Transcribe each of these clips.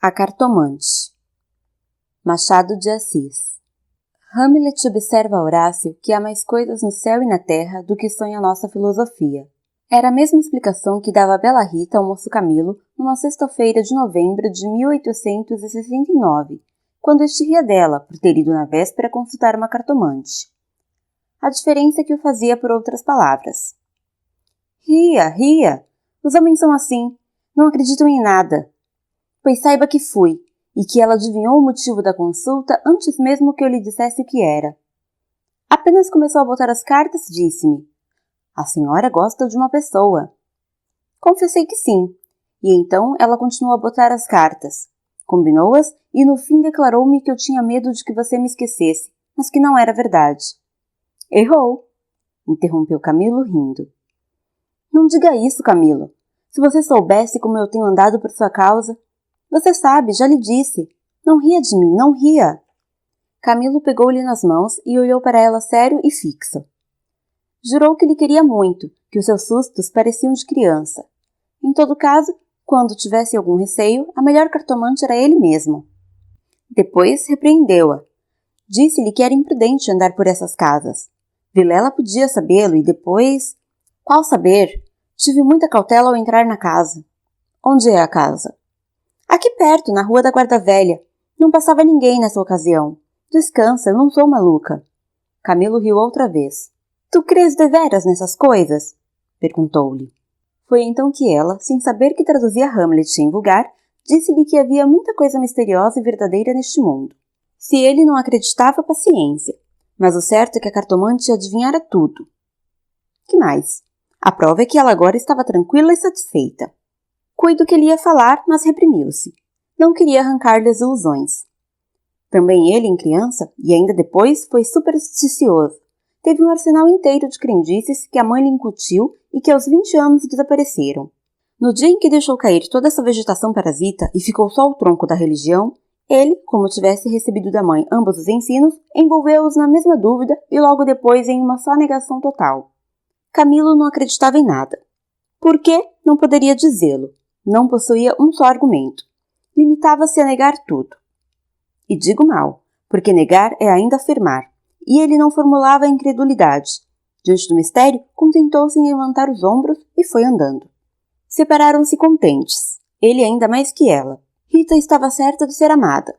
A Cartomante. Machado de Assis. Hamlet observa a Horácio que há mais coisas no céu e na terra do que sonha nossa filosofia. Era a mesma explicação que dava a bela Rita ao moço Camilo numa sexta-feira de novembro de 1869, quando este ria dela por ter ido na véspera consultar uma cartomante. A diferença é que o fazia por outras palavras. Ria, ria! Os homens são assim, não acreditam em nada. Pois saiba que fui, e que ela adivinhou o motivo da consulta antes mesmo que eu lhe dissesse o que era. Apenas começou a botar as cartas, disse-me: "A senhora gosta de uma pessoa." Confessei que sim, e então ela continuou a botar as cartas. Combinou-as e no fim declarou-me que eu tinha medo de que você me esquecesse, mas que não era verdade. Errou, interrompeu Camilo rindo. Não diga isso, Camilo. Se você soubesse como eu tenho andado por sua causa... Você sabe, já lhe disse. Não ria de mim, não ria. Camilo pegou-lhe nas mãos e olhou para ela sério e fixo. Jurou que lhe queria muito, que os seus sustos pareciam de criança. Em todo caso, quando tivesse algum receio, a melhor cartomante era ele mesmo. Depois repreendeu-a. Disse-lhe que era imprudente andar por essas casas. Vilela podia sabê-lo e depois... Qual saber? Tive muita cautela ao entrar na casa. Onde é a casa? Aqui perto, na rua da Guarda Velha. Não passava ninguém nessa ocasião. Descansa, eu não sou maluca. Camilo riu outra vez. Tu crês deveras nessas coisas? Perguntou-lhe. Foi então que ela, sem saber que traduzia Hamlet em vulgar, disse-lhe que havia muita coisa misteriosa e verdadeira neste mundo. Se ele não acreditava, paciência. Mas o certo é que a cartomante adivinhara tudo. Que mais? A prova é que ela agora estava tranquila e satisfeita. Cuido que ele ia falar, mas reprimiu-se. Não queria arrancar-lhe as ilusões. Também ele, em criança, e ainda depois, foi supersticioso. Teve um arsenal inteiro de crendices que a mãe lhe incutiu e que aos 20 anos desapareceram. No dia em que deixou cair toda essa vegetação parasita e ficou só o tronco da religião, ele, como tivesse recebido da mãe ambos os ensinos, envolveu-os na mesma dúvida e logo depois em uma só negação total. Camilo não acreditava em nada. Por quê? Não poderia dizê-lo. Não possuía um só argumento. Limitava-se a negar tudo. E digo mal, porque negar é ainda afirmar, e ele não formulava a incredulidade. Diante do mistério, contentou-se em levantar os ombros e foi andando. Separaram-se contentes, ele ainda mais que ela. Rita estava certa de ser amada.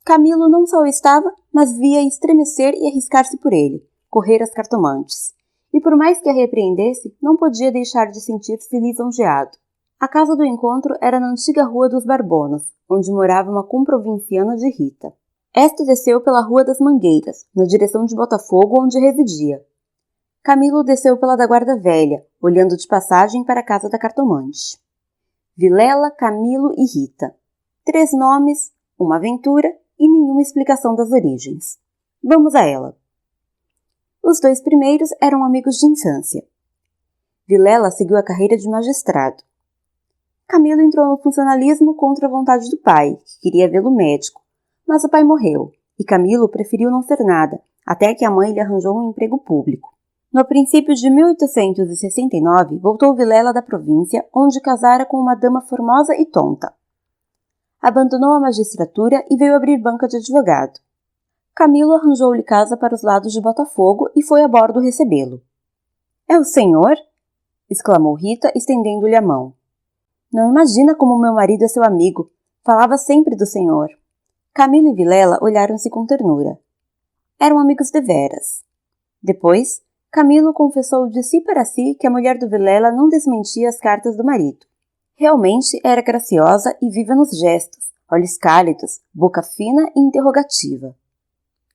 Camilo não só o estava, mas via estremecer e arriscar-se por ele, correr às cartomantes. E por mais que a repreendesse, não podia deixar de sentir-se lisonjeado. A casa do encontro era na antiga Rua dos Barbonas, onde morava uma comprovinciana de Rita. Esta desceu pela Rua das Mangueiras, na direção de Botafogo, onde residia. Camilo desceu pela da Guarda Velha, olhando de passagem para a casa da cartomante. Vilela, Camilo e Rita. 3 nomes, uma aventura e nenhuma explicação das origens. Vamos a ela. Os 2 primeiros eram amigos de infância. Vilela seguiu a carreira de magistrado. Camilo entrou no funcionalismo contra a vontade do pai, que queria vê-lo médico, mas o pai morreu, e Camilo preferiu não ser nada, até que a mãe lhe arranjou um emprego público. No princípio de 1869, voltou Vilela da província, onde casara com uma dama formosa e tonta. Abandonou a magistratura e veio abrir banca de advogado. Camilo arranjou-lhe casa para os lados de Botafogo e foi a bordo recebê-lo. "É o senhor?" exclamou Rita, estendendo-lhe a mão. "Não imagina como meu marido é seu amigo. Falava sempre do senhor." Camilo e Vilela olharam-se com ternura. Eram amigos deveras. Depois, Camilo confessou de si para si que a mulher do Vilela não desmentia as cartas do marido. Realmente era graciosa e viva nos gestos, olhos cálidos, boca fina e interrogativa.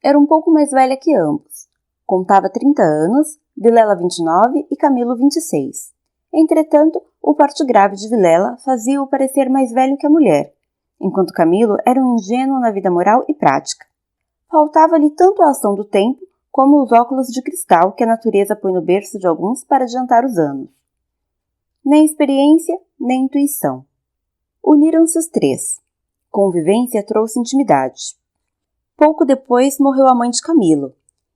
Era um pouco mais velha que ambos. Contava 30 anos, Vilela 29 e Camilo 26. Entretanto, o porte grave de Vilela fazia-o parecer mais velho que a mulher, enquanto Camilo era um ingênuo na vida moral e prática. Faltava-lhe tanto a ação do tempo como os óculos de cristal que a natureza põe no berço de alguns para adiantar os anos. Nem experiência, nem intuição. Uniram-se os 3. Convivência trouxe intimidade. Pouco depois morreu a mãe de Camilo,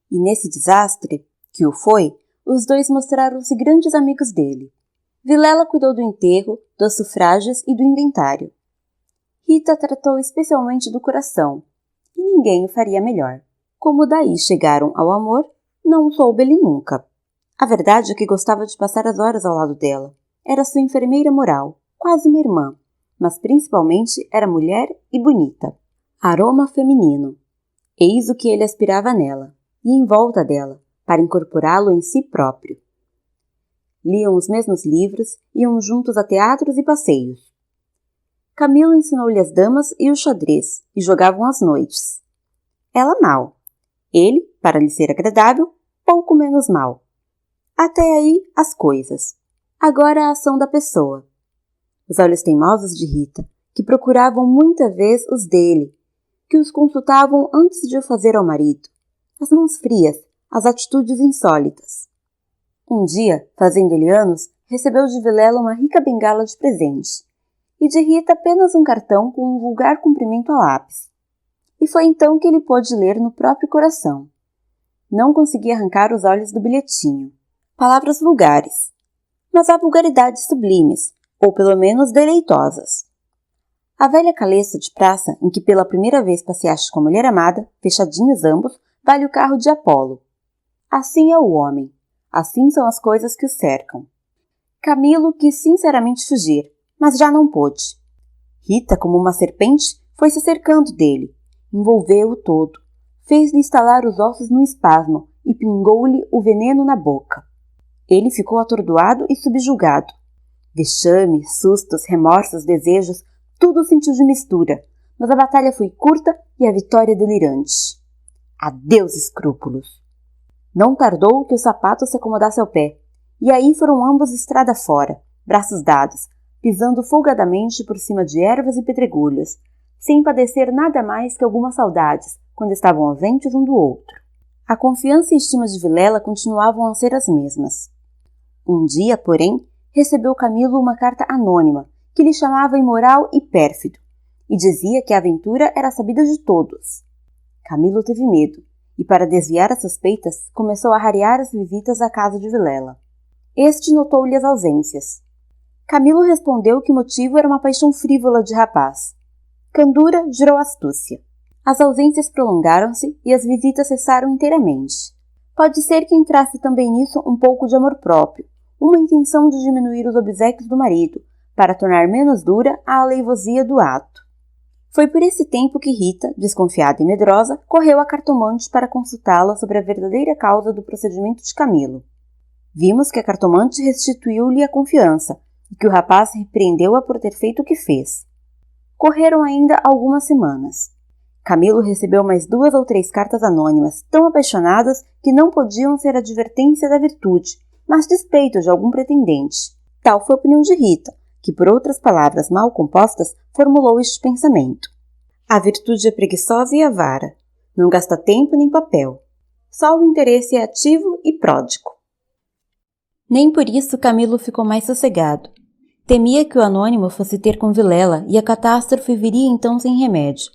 e nesse desastre, que o foi, os 2 mostraram-se grandes amigos dele. Vilela cuidou do enterro, dos sufrágios e do inventário. Rita tratou especialmente do coração, e ninguém o faria melhor. Como daí chegaram ao amor, não o soube ele nunca. A verdade é que gostava de passar as horas ao lado dela. Era sua enfermeira moral, quase uma irmã, mas principalmente era mulher e bonita. Aroma feminino. Eis o que ele aspirava nela, e em volta dela, para incorporá-lo em si próprio. Liam os mesmos livros, iam juntos a teatros e passeios. Camilo ensinou-lhe as damas e o xadrez, e jogavam às noites. Ela mal. Ele, para lhe ser agradável, pouco menos mal. Até aí as coisas. Agora a ação da pessoa. Os olhos teimosos de Rita, que procuravam muita vez os dele, que os consultavam antes de o fazer ao marido. As mãos frias, as atitudes insólitas. Um dia, fazendo-lhe anos, recebeu de Vilela uma rica bengala de presente, e de Rita apenas um cartão com um vulgar cumprimento a lápis. E foi então que ele pôde ler no próprio coração. Não conseguia arrancar os olhos do bilhetinho. Palavras vulgares. Mas há vulgaridades sublimes, ou pelo menos deleitosas. A velha caleça de praça, em que pela primeira vez passeaste com a mulher amada, fechadinhos ambos, vale o carro de Apolo. Assim é o homem. Assim são as coisas que o cercam. Camilo quis sinceramente fugir, mas já não pôde. Rita, como uma serpente, foi se cercando dele, envolveu-o todo, fez-lhe estalar os ossos num espasmo e pingou-lhe o veneno na boca. Ele ficou atordoado e subjugado. Vexame, sustos, remorsos, desejos, tudo sentiu de mistura, mas a batalha foi curta e a vitória delirante. Adeus escrúpulos! Não tardou que o sapato se acomodasse ao pé, e aí foram ambos estrada fora, braços dados, pisando folgadamente por cima de ervas e pedregulhos, sem padecer nada mais que algumas saudades, quando estavam ausentes um do outro. A confiança e estima de Vilela continuavam a ser as mesmas. Um dia, porém, recebeu Camilo uma carta anônima, que lhe chamava imoral e pérfido, e dizia que a aventura era sabida de todos. Camilo teve medo, e para desviar as suspeitas, começou a rarear as visitas à casa de Vilela. Este notou-lhe as ausências. Camilo respondeu que o motivo era uma paixão frívola de rapaz. Candura gerou astúcia. As ausências prolongaram-se e as visitas cessaram inteiramente. Pode ser que entrasse também nisso um pouco de amor próprio, uma intenção de diminuir os obséquios do marido, para tornar menos dura a aleivosia do ato. Foi por esse tempo que Rita, desconfiada e medrosa, correu à cartomante para consultá-la sobre a verdadeira causa do procedimento de Camilo. Vimos que a cartomante restituiu-lhe a confiança e que o rapaz repreendeu-a por ter feito o que fez. Correram ainda algumas semanas. Camilo recebeu mais 2 ou 3 cartas anônimas, tão apaixonadas que não podiam ser advertência da virtude, mas despeito de algum pretendente. Tal foi a opinião de Rita, que por outras palavras mal compostas formulou este pensamento. A virtude é preguiçosa e avara, não gasta tempo nem papel. Só o interesse é ativo e pródigo. Nem por isso Camilo ficou mais sossegado. Temia que o anônimo fosse ter com Vilela e a catástrofe viria então sem remédio.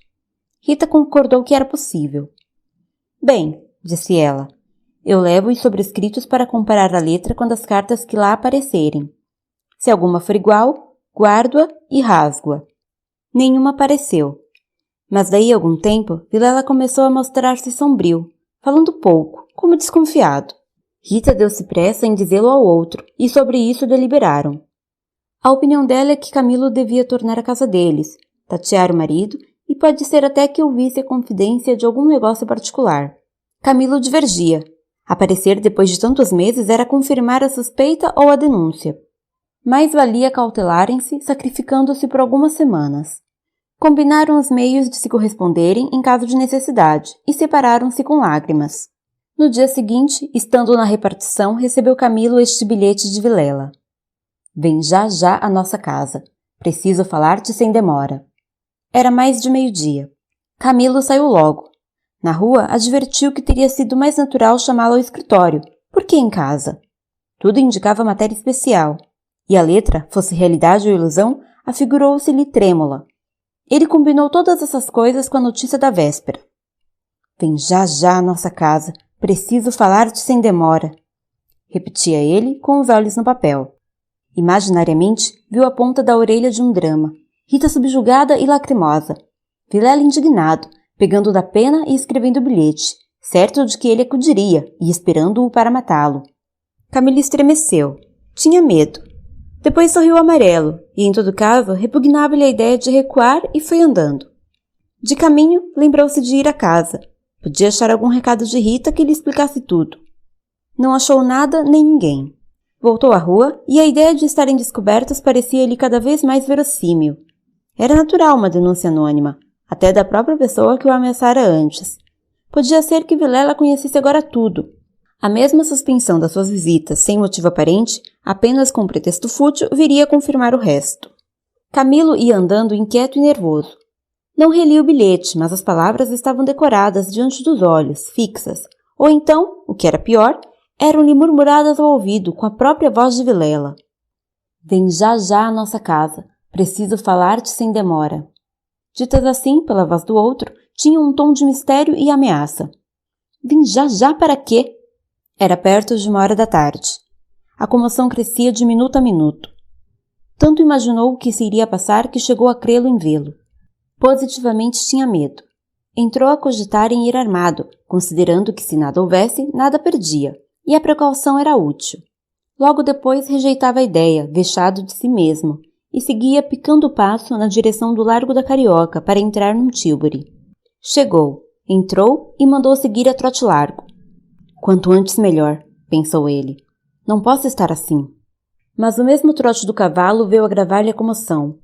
Rita concordou que era possível. Bem, disse ela, eu levo os sobrescritos para comparar a letra com as cartas que lá aparecerem. Se alguma for igual, guardo-a e rasgo-a. Nenhuma apareceu. Mas daí a algum tempo, Vilela começou a mostrar-se sombrio, falando pouco, como desconfiado. Rita deu-se pressa em dizê-lo ao outro, e sobre isso deliberaram. A opinião dela é que Camilo devia tornar a casa deles, tatear o marido, e pode ser até que ouvisse a confidência de algum negócio particular. Camilo divergia. Aparecer depois de tantos meses era confirmar a suspeita ou a denúncia. Mais valia cautelarem-se, sacrificando-se por algumas semanas. Combinaram os meios de se corresponderem em caso de necessidade e separaram-se com lágrimas. No dia seguinte, estando na repartição, recebeu Camilo este bilhete de Vilela. Vem já à nossa casa. Preciso falar-te sem demora. Era mais de meio-dia. Camilo saiu logo. Na rua, advertiu que teria sido mais natural chamá-lo ao escritório. Por que em casa? Tudo indicava matéria especial. E a letra, fosse realidade ou ilusão, afigurou-se-lhe trêmula. Ele combinou todas essas coisas com a notícia da véspera. Vem já à nossa casa. Preciso falar-te sem demora. Repetia ele, com os olhos no papel. Imaginariamente, viu a ponta da orelha de um drama. Rita subjugada e lacrimosa. Vilela indignado, pegando da pena e escrevendo o bilhete, certo de que ele acudiria e esperando-o para matá-lo. Camilo estremeceu. Tinha medo. Depois sorriu amarelo e, em todo caso, repugnava-lhe a ideia de recuar e foi andando. De caminho, lembrou-se de ir à casa. Podia achar algum recado de Rita que lhe explicasse tudo. Não achou nada nem ninguém. Voltou à rua e a ideia de estarem descobertos parecia-lhe cada vez mais verossímil. Era natural uma denúncia anônima, até da própria pessoa que o ameaçara antes. Podia ser que Vilela conhecesse agora tudo. A mesma suspensão das suas visitas, sem motivo aparente, apenas com um pretexto fútil, viria a confirmar o resto. Camilo ia andando inquieto e nervoso. Não relia o bilhete, mas as palavras estavam decoradas diante dos olhos, fixas. Ou então, o que era pior, eram-lhe murmuradas ao ouvido com a própria voz de Vilela. Vem já à nossa casa. Preciso falar-te sem demora. Ditas assim, pela voz do outro, tinham um tom de mistério e ameaça. Vem já para quê? Era perto de 1h da tarde. A comoção crescia de minuto a minuto. Tanto imaginou o que se iria passar que chegou a crê-lo em vê-lo. Positivamente tinha medo. Entrou a cogitar em ir armado, considerando que se nada houvesse, nada perdia, e a precaução era útil. Logo depois rejeitava a ideia, vexado de si mesmo, e seguia picando o passo na direção do Largo da Carioca para entrar num Tilbury. Chegou, entrou e mandou seguir a trote largo. Quanto antes melhor, pensou ele. Não posso estar assim. Mas o mesmo trote do cavalo veio agravar-lhe a comoção.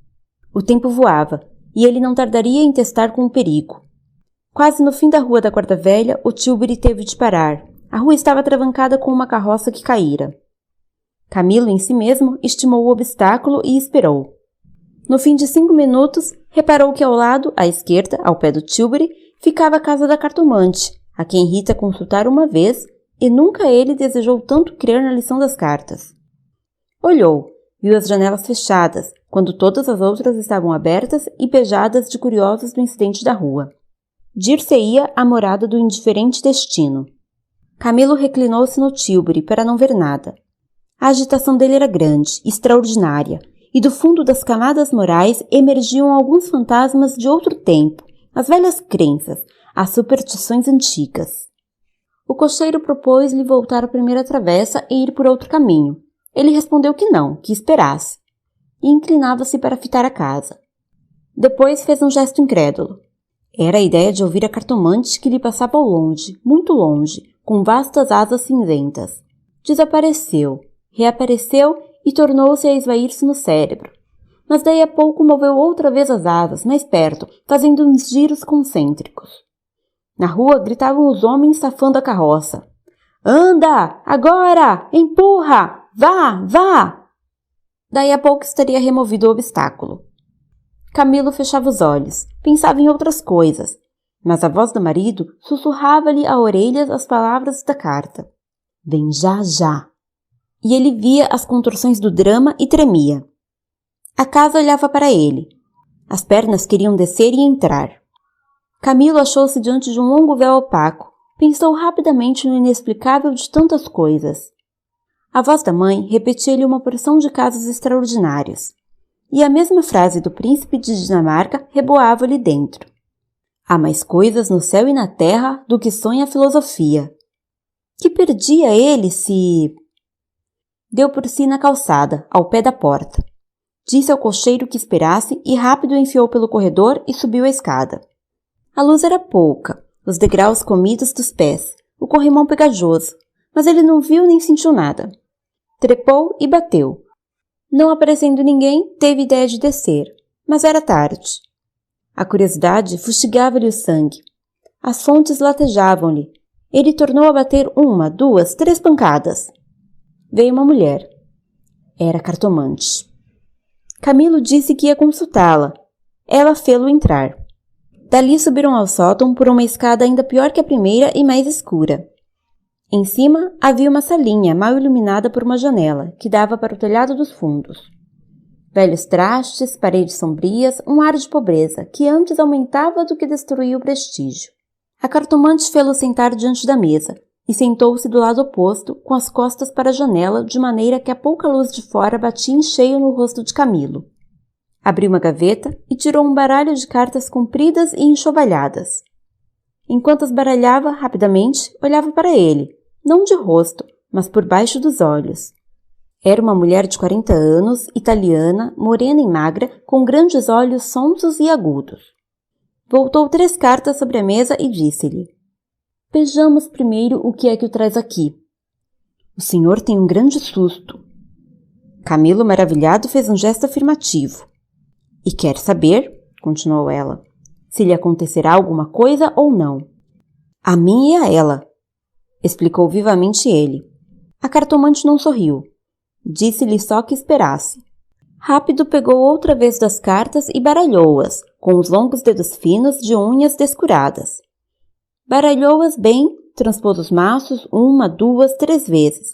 O tempo voava, e ele não tardaria em testar com o perigo. Quase no fim da rua da Guarda Velha, o Tilbury teve de parar. A rua estava atravancada com uma carroça que caíra. Camilo, em si mesmo, estimou o obstáculo e esperou. No fim de 5 minutos, reparou que ao lado, à esquerda, ao pé do Tilbury, ficava a casa da cartomante, a quem Rita consultara uma vez, e nunca ele desejou tanto crer na lição das cartas. Olhou, viu as janelas fechadas, quando todas as outras estavam abertas e pejadas de curiosos do incidente da rua. Dir-se-ia a morada do indiferente destino. Camilo reclinou-se no Tilbury para não ver nada. A agitação dele era grande, extraordinária, e do fundo das camadas morais emergiam alguns fantasmas de outro tempo, as velhas crenças, as superstições antigas. O cocheiro propôs-lhe voltar à primeira travessa e ir por outro caminho. Ele respondeu que não, que esperasse, e inclinava-se para fitar a casa. Depois fez um gesto incrédulo. Era a ideia de ouvir a cartomante que lhe passava ao longe, muito longe, com vastas asas cinzentas. Desapareceu, reapareceu e tornou-se a esvair-se no cérebro. Mas daí a pouco moveu outra vez as asas, mais perto, fazendo uns giros concêntricos. Na rua gritavam os homens safando a carroça. Anda! Agora! Empurra! Vá! Vá! Daí a pouco estaria removido o obstáculo. Camilo fechava os olhos, pensava em outras coisas, mas a voz do marido sussurrava-lhe à orelha as palavras da carta. Vem já! E ele via as contorções do drama e tremia. A casa olhava para ele. As pernas queriam descer e entrar. Camilo achou-se diante de um longo véu opaco. Pensou rapidamente no inexplicável de tantas coisas. A voz da mãe repetia-lhe uma porção de casos extraordinários. E a mesma frase do príncipe de Dinamarca reboava-lhe dentro. Há mais coisas no céu e na terra do que sonha a filosofia. Que perdia ele se... Deu por si na calçada, ao pé da porta. Disse ao cocheiro que esperasse e rápido enfiou pelo corredor e subiu a escada. A luz era pouca, os degraus comidos dos pés, o corrimão pegajoso, mas ele não viu nem sentiu nada. Trepou e bateu. Não aparecendo ninguém, teve ideia de descer, mas era tarde. A curiosidade fustigava-lhe o sangue. As fontes latejavam-lhe. Ele tornou a bater 1, 2, 3 pancadas. Veio uma mulher. Era a cartomante. Camilo disse que ia consultá-la. Ela fê-lo entrar. Dali subiram ao sótão por uma escada ainda pior que a primeira e mais escura. Em cima havia uma salinha mal iluminada por uma janela, que dava para o telhado dos fundos. Velhos trastes, paredes sombrias, um ar de pobreza, que antes aumentava do que destruía o prestígio. A cartomante fê-lo sentar diante da mesa, e sentou-se do lado oposto, com as costas para a janela, de maneira que a pouca luz de fora batia em cheio no rosto de Camilo. Abriu uma gaveta e tirou um baralho de cartas compridas e enxovalhadas. Enquanto as baralhava rapidamente, olhava para ele, não de rosto, mas por baixo dos olhos. Era uma mulher de 40 anos, italiana, morena e magra, com grandes olhos sonsos e agudos. Voltou 3 cartas sobre a mesa e disse-lhe: Vejamos primeiro o que é que o traz aqui. O senhor tem um grande susto. Camilo, maravilhado, fez um gesto afirmativo. E quer saber, continuou ela, se lhe acontecerá alguma coisa ou não. A mim e a ela, explicou vivamente ele. A cartomante não sorriu. Disse-lhe só que esperasse. Rápido pegou outra vez das cartas e baralhou-as, com os longos dedos finos de unhas descuradas. Baralhou-as bem, transpôs os maços 1, 2, 3 vezes.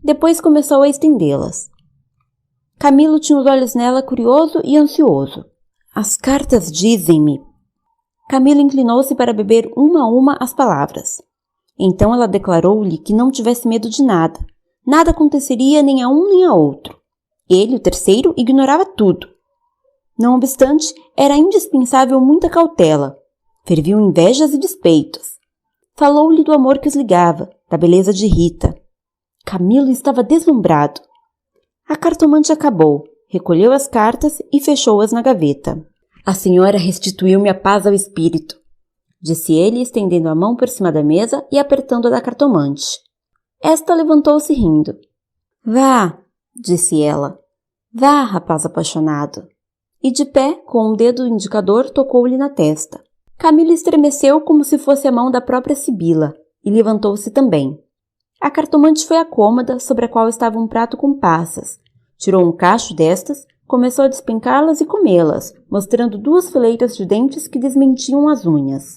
Depois começou a estendê-las. Camilo tinha os olhos nela curioso e ansioso. As cartas dizem-me. Camilo inclinou-se para beber uma a uma as palavras. Então ela declarou-lhe que não tivesse medo de nada. Nada aconteceria nem a um nem a outro. Ele, o terceiro, ignorava tudo. Não obstante, era indispensável muita cautela. Ferviam invejas e despeitos. Falou-lhe do amor que os ligava, da beleza de Rita. Camilo estava deslumbrado. A cartomante acabou, recolheu as cartas e fechou-as na gaveta. A senhora restituiu-me a paz ao espírito, disse ele, estendendo a mão por cima da mesa e apertando a da cartomante. Esta levantou-se rindo. Vá, disse ela. Vá, rapaz apaixonado. E de pé, com um dedo indicador, tocou-lhe na testa. Camilo estremeceu como se fosse a mão da própria Sibila e levantou-se também. A cartomante foi à cômoda, sobre a qual estava um prato com passas. Tirou um cacho destas, começou a despencá-las e comê-las, mostrando 2 fileiras de dentes que desmentiam as unhas.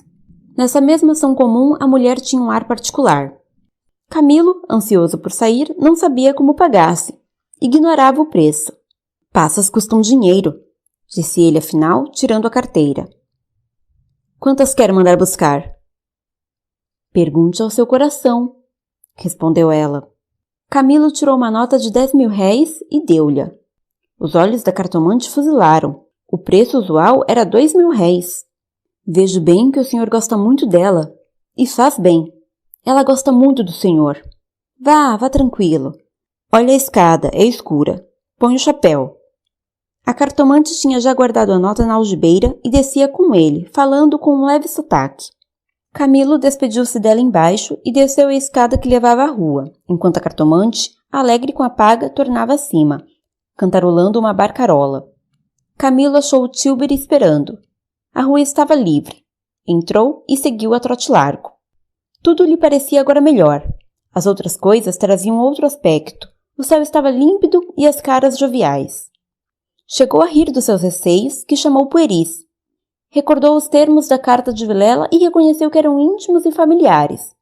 Nessa mesma ação comum, a mulher tinha um ar particular. Camilo, ansioso por sair, não sabia como pagasse. Ignorava o preço. Passas custam dinheiro, disse ele afinal, tirando a carteira. Quantas quer mandar buscar? Pergunte ao seu coração, respondeu ela. Camilo tirou uma nota de 10.000 réis e deu-lhe. Os olhos da cartomante fuzilaram. O preço usual era 2.000 réis. Vejo bem que o senhor gosta muito dela. E faz bem. Ela gosta muito do senhor. Vá tranquilo. Olha a escada, é escura. Põe o chapéu. A cartomante tinha já guardado a nota na algibeira e descia com ele, falando com um leve sotaque. Camilo despediu-se dela embaixo e desceu a escada que levava à rua, enquanto a cartomante, alegre com a paga, tornava acima, cantarolando uma barcarola. Camilo achou o Tilbury esperando. A rua estava livre. Entrou e seguiu a trote largo. Tudo lhe parecia agora melhor. As outras coisas traziam outro aspecto. O céu estava límpido e as caras joviais. Chegou a rir dos seus receios, que chamou pueris. Recordou os termos da carta de Vilela e reconheceu que eram íntimos e familiares.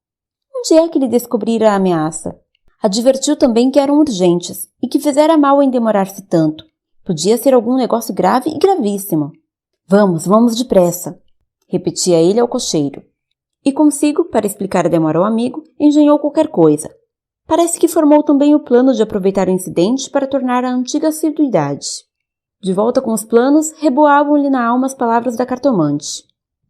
Onde é que lhe descobrira a ameaça? Advertiu também que eram urgentes e que fizera mal em demorar-se tanto. Podia ser algum negócio grave e gravíssimo. Vamos depressa, repetia ele ao cocheiro. E consigo, para explicar a demora ao amigo, engenhou qualquer coisa. Parece que formou também o plano de aproveitar o incidente para tornar a antiga assiduidade. De volta com os planos, reboavam-lhe na alma as palavras da cartomante.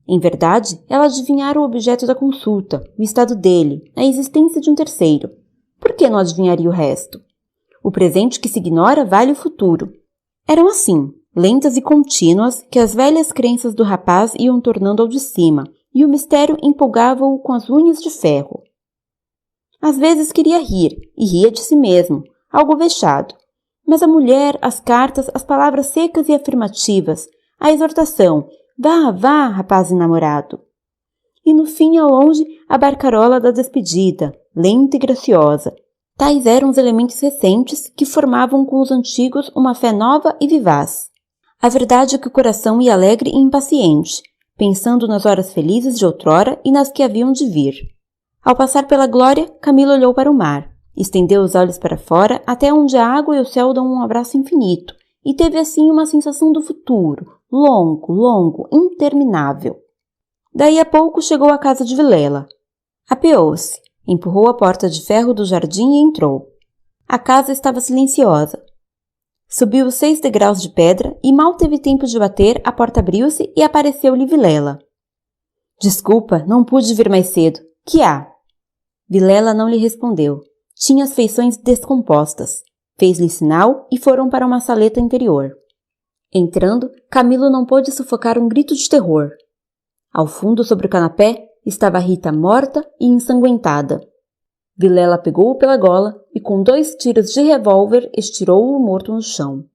Em verdade, ela adivinhara o objeto da consulta, o estado dele, a existência de um terceiro. Por que não adivinharia o resto? O presente que se ignora vale o futuro. Eram assim, lentas e contínuas, que as velhas crenças do rapaz iam tornando ao de cima, e o mistério empolgava-o com as unhas de ferro. Às vezes queria rir, e ria de si mesmo, algo vexado. Mas a mulher, as cartas, as palavras secas e afirmativas, a exortação, vá, rapaz enamorado. E no fim, ao longe, a barcarola da despedida, lenta e graciosa. Tais eram os elementos recentes que formavam com os antigos uma fé nova e vivaz. A verdade é que o coração ia alegre e impaciente, pensando nas horas felizes de outrora e nas que haviam de vir. Ao passar pela glória, Camilo olhou para o mar, estendeu os olhos para fora até onde a água e o céu dão um abraço infinito, e teve assim uma sensação do futuro, longo, interminável. Daí a pouco chegou à casa de Vilela. Apeou-se, empurrou a porta de ferro do jardim e entrou. A casa estava silenciosa. Subiu os 6 degraus de pedra e mal teve tempo de bater, a porta abriu-se e apareceu-lhe Vilela. Desculpa, não pude vir mais cedo. Que há? Vilela não lhe respondeu. Tinha as feições descompostas. Fez-lhe sinal e foram para uma saleta interior. Entrando, Camilo não pôde sufocar um grito de terror. Ao fundo, sobre o canapé, estava Rita morta e ensanguentada. Vilela pegou-o pela gola e com 2 tiros de revólver estirou-o morto no chão.